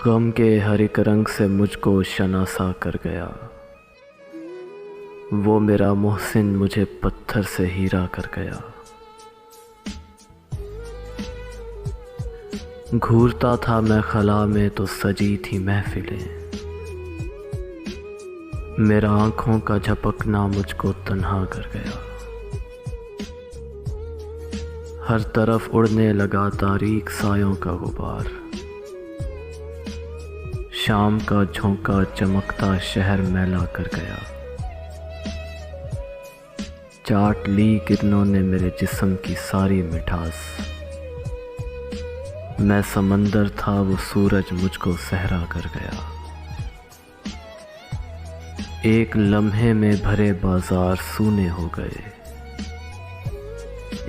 गम के हर एक रंग से मुझको शनासा कर गया। वो मेरा मोहसिन मुझे पत्थर से हीरा कर गया। घूरता था मैं खला में तो सजी थी महफिलें। मेरा आंखों का झपकना मुझको तन्हा कर गया। हर तरफ उड़ने लगा तारीक सायों का गुबार। शाम का झोंका चमकता शहर मैला कर गया। चाट ली किरणों ने मेरे जिस्म की सारी मिठास। मैं समंदर था वो सूरज मुझको सहरा कर गया। एक लम्हे में भरे बाजार सूने हो गए।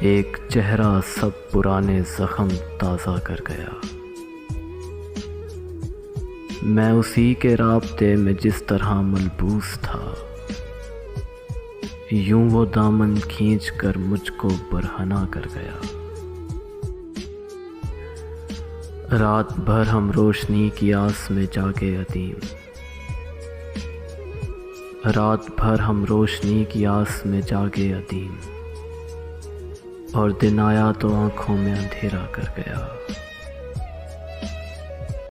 एक चेहरा सब पुराने जख्म ताज़ा कर गया। मैं उसी के राब्ते में जिस तरह मलबूस था, यूं वो दामन खींच कर मुझको बरहना कर गया। रात भर हम रोशनी की आस में जागे अदीम। रात भर हम रोशनी की आस में जागे अदीम, और दिन आया तो आंखों में अंधेरा कर गया।